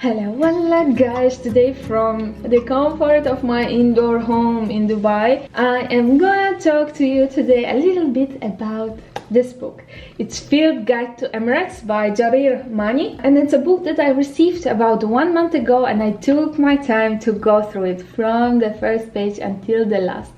Hello, Wallah guys, today from the comfort of my indoor home in Dubai, I am gonna talk to you today a little bit about this book. It's Field Guide to Emirates by Jarir Maani, and it's a book that I received about 1 month ago, and I took my time to go through it from the first page until the last.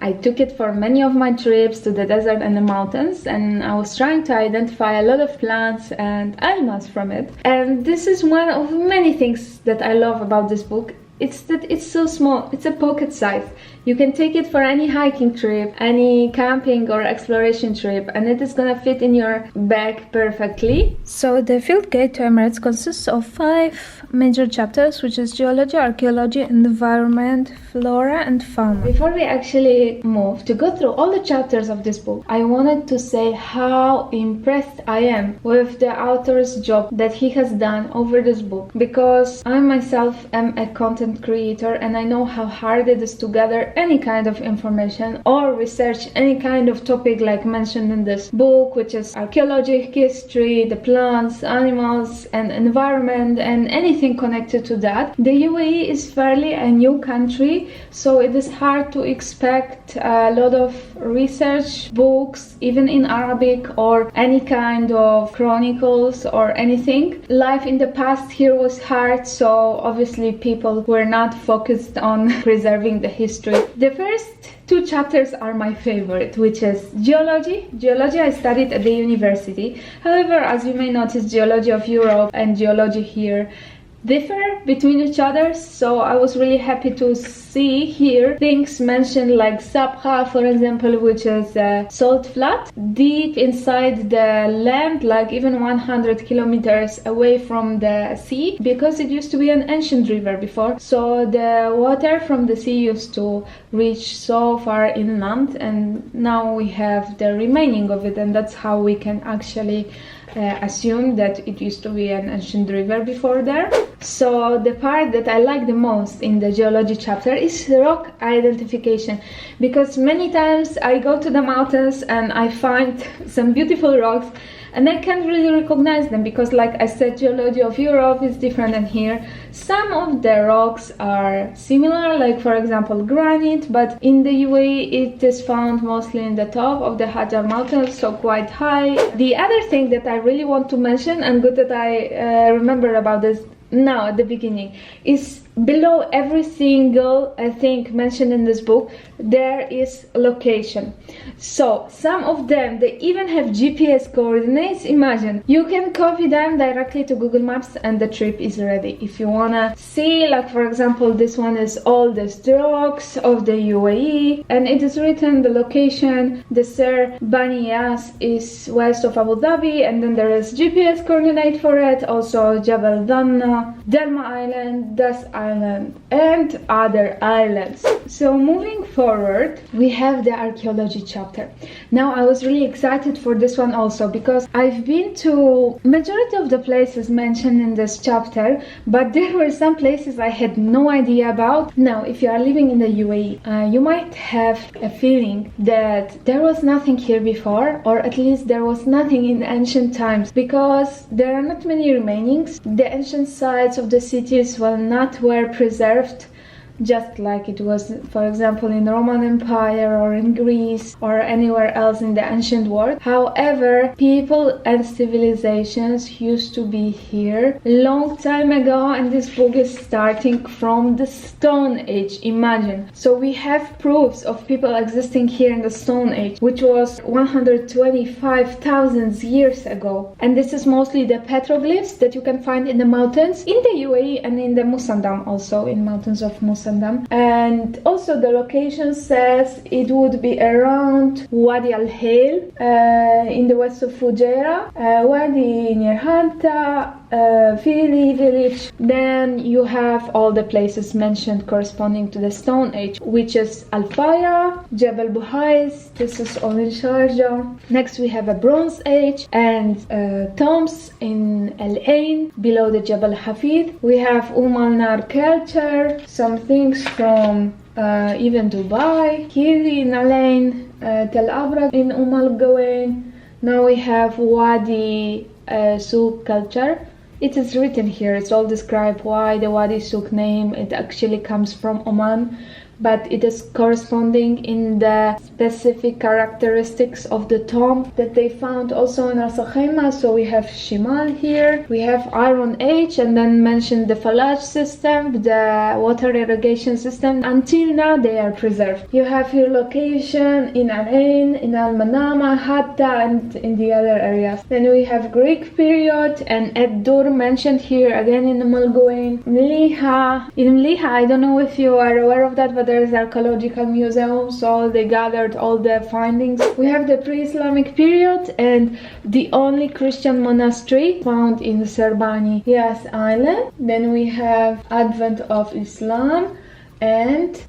I took it for many of my trips to the desert and the mountains, and I was trying to identify a lot of plants and animals from it. And this is one of many things that I love about this book. It's that it's so small, it's a pocket size. You can take it for any hiking trip, any camping or exploration trip, and it is gonna fit in your bag perfectly. So the Field Guide to Emirates consists of 5 major chapters, which is Geology, Archaeology, Environment, Flora and Fauna. Before we actually move to go through all the chapters of this book, I wanted to say how impressed I am with the author's job that he has done over this book, because I myself am a content creator and I know how hard it is to gather any kind of information or research any kind of topic like mentioned in this book, which is archaeology, history, the plants, animals and environment and anything connected to that. The UAE is fairly a new country, so it is hard to expect a lot of research books, even in Arabic or any kind of chronicles or anything. Life in the past here was hard, so obviously people were not focused on preserving the history. The first 2 chapters are my favorite, which is Geology. Geology I studied at the university. However, as you may notice, Geology of Europe and Geology here differ between each other, so I was really happy to see here things mentioned like Sabha, for example, which is a salt flat deep inside the land, like even 100 kilometers away from the sea, because it used to be an ancient river before, so the water from the sea used to reach so far inland, and now we have the remaining of it, and that's how we can actually assume that it used to be an ancient river before there. So the part that I like the most in the Geology chapter is rock identification, because many times I go to the mountains and I find some beautiful rocks and I can't really recognize them because, like I said, Geology of Europe is different than here. Some of the rocks are similar, like for example granite, but in the UAE it is found mostly in the top of the Hajar mountains, so quite high. The other thing that I really want to mention, and good that I remember about this now at the beginning, is below every single thing mentioned in this book there is location. So some of them, they even have GPS coordinates. Imagine, you can copy them directly to Google Maps and the trip is ready. If you wanna see, like for example, this one is oldest rocks of the UAE, and it is written the location, the Sir Bani Yas is west of Abu Dhabi, and then there is GPS coordinate for it, also Jabal Dhanna, Delma Island, Das Island and other islands. So moving forward, we have the archaeology chapter. Now I was really excited for this one also, because I've been to majority of the places mentioned in this chapter, but there were some places I had no idea about. Now if you are living in the UAE, you might have a feeling that there was nothing here before, or at least there was nothing in ancient times, because there are not many remainings. The ancient sites of the cities were preserved just like it was, for example, in the Roman Empire or in Greece or anywhere else in the ancient world. However, people and civilizations used to be here long time ago, and this book is starting from the Stone Age. Imagine. So we have proofs of people existing here in the Stone Age, which was 125,000 years ago. And this is mostly the petroglyphs that you can find in the mountains in the UAE and in the Musandam, also in mountains of Musandam. And also the location says it would be around Wadi Al-Hail in the west of Fujairah, Wadi near Hanta, Fili village. Then you have all the places mentioned corresponding to the Stone Age, which is Al-Faya, Jabal Buhais, this is all in Sharjah. Next we have a Bronze Age and tombs in Al-Ain below the Jabal Hafid. We have Al-Nar culture, some things from even Dubai, Kiri in Al-Ain, Tel Abra in Al Gawain. Now we have Wadi Souq culture It is written here, it's all described why the Wadi Suk name, it actually comes from Oman, but it is corresponding in the specific characteristics of the tomb that they found also in Ras Al Khaimah. So we have Shimal here, we have Iron Age, and then mentioned the Falaj system, the water irrigation system. Until now they are preserved. You have your location in Al Ain, in Al Manama, Hatta, and in the other areas. Then we have Greek period and Ed-Dur mentioned here again in the Mulgoin. Mliha. In Mliha, I don't know if you are aware of that, but there is Archaeological Museum, so they gathered all the findings. We have the pre-Islamic period and the only Christian monastery found in Serbani Yas Island. Then we have Advent of Islam and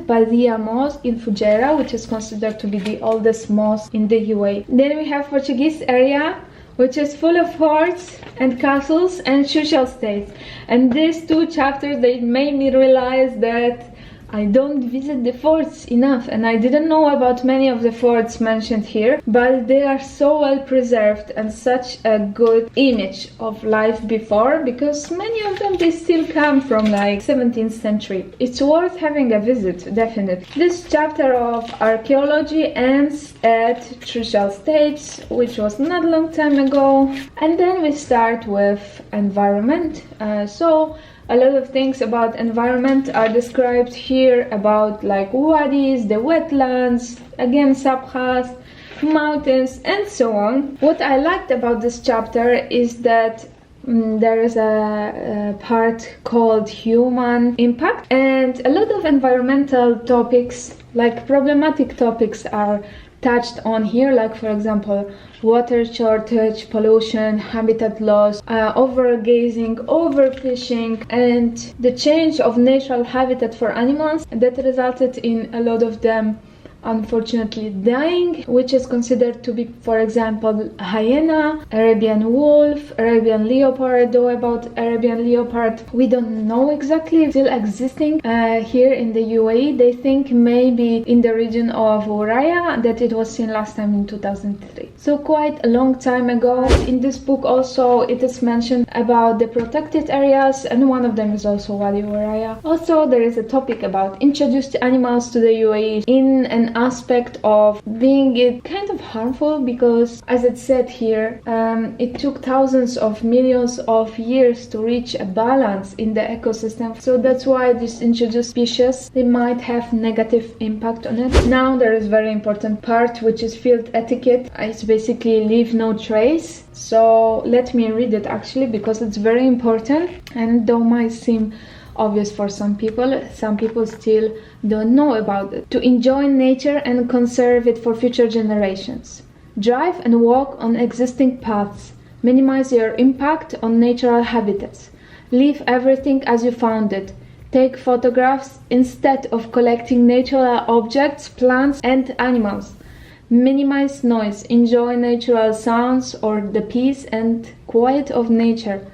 Badia Mosque in Fujairah, which is considered to be the oldest mosque in the UAE. Then we have Portuguese area, which is full of forts and castles and social states. And these two chapters, they made me realize that I don't visit the forts enough, and I didn't know about many of the forts mentioned here, but they are so well preserved and such a good image of life before, because many of them, they still come from like 17th century. It's worth having a visit, definitely. This chapter of archaeology ends at Trucial States, which was not a long time ago, and then we start with environment. So a lot of things about environment are described here, about like wadis, the wetlands, again sabkhas, mountains, and so on. What I liked about this chapter is that there is a part called human impact, and a lot of environmental topics, like problematic topics, are touched on here, like for example water shortage, pollution, habitat loss, overgazing, overfishing, and the change of natural habitat for animals that resulted in a lot of them unfortunately dying, which is considered to be, for example, hyena, Arabian wolf, Arabian leopard. Though about Arabian leopard we don't know exactly, still existing here in the UAE. They think maybe in the region of Uraya, that it was seen last time in 2003, so quite a long time ago. In this book also it is mentioned about the protected areas, and one of them is also Wadi Uraya. Also there is a topic about introduced animals to the UAE in an aspect of being it kind of harmful, because as it said here, it took thousands of millions of years to reach a balance in the ecosystem. So that's why these introduced species, they might have negative impact on it. Now there is very important part, which is field etiquette. It's basically leave no trace. So let me read it actually, because it's very important, and though might seem obvious for some people still don't know about it. To enjoy nature and conserve it for future generations. Drive and walk on existing paths. Minimize your impact on natural habitats. Leave everything as you found it. Take photographs instead of collecting natural objects, plants and animals. Minimize noise. Enjoy natural sounds or the peace and quiet of nature.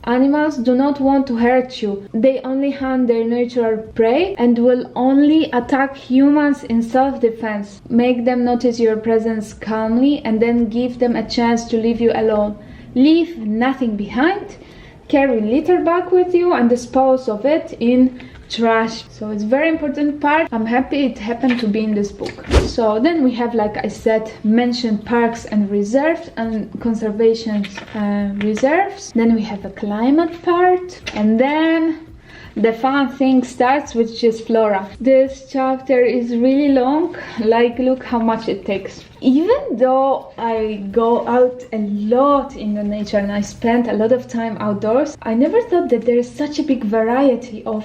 Animals do not want to hurt you. They only hunt their natural prey and will only attack humans in self-defense. Make them notice your presence calmly and then give them a chance to leave you alone. Leave nothing behind. Carry litter bag with you and dispose of it in trash. So it's very important part. I'm happy it happened to be in this book. So then we have, like I said, mentioned parks and reserves and conservation reserves. Then we have a climate part, and then the fun thing starts, which is Flora. This chapter is really long. Like, look how much it takes. Even though I go out a lot in the nature and I spend a lot of time outdoors, I never thought that there is such a big variety of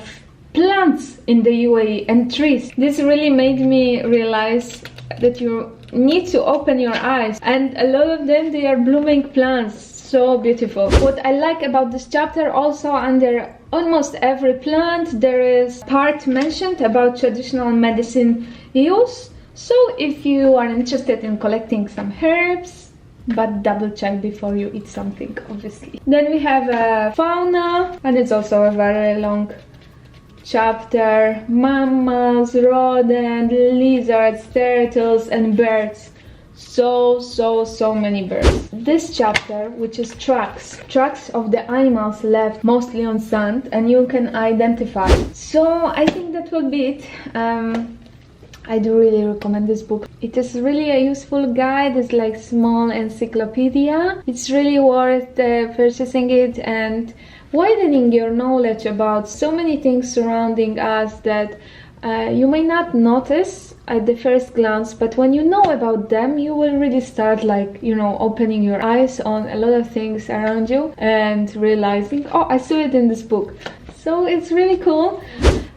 plants in the UAE and trees. This really made me realize that you need to open your eyes, and a lot of them, they are blooming plants, so beautiful. What I like about this chapter, also under almost every plant there is part mentioned about traditional medicine use. So if you are interested in collecting some herbs, but double check before you eat something, obviously. Then we have fauna, and it's also a very long chapter. Mammals, rodents, lizards, turtles and birds. so many birds. This chapter, which is tracks of the animals left mostly on sand, and you can identify. So I think that will be it. I do really recommend this book. It is really a useful guide. It's like small encyclopedia. It's really worth purchasing it and widening your knowledge about so many things surrounding us that you may not notice at the first glance, but when you know about them, you will really start, like, you know, opening your eyes on a lot of things around you and realizing, oh, I saw it in this book. So it's really cool.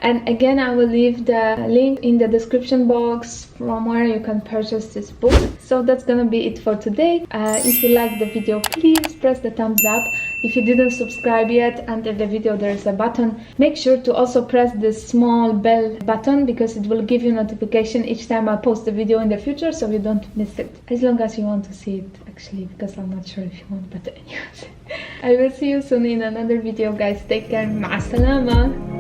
And again, I will leave the link in the description box from where you can purchase this book. So that's gonna be it for today. If you liked the video, please press the thumbs up. If you didn't subscribe yet, under the video there is a button. Make sure to also press this small bell button, because it will give you notification each time I post a video in the future, so you don't miss it. As long as you want to see it, actually, because I'm not sure if you want, but anyways. I will see you soon in another video, guys. Take care. Ma salama.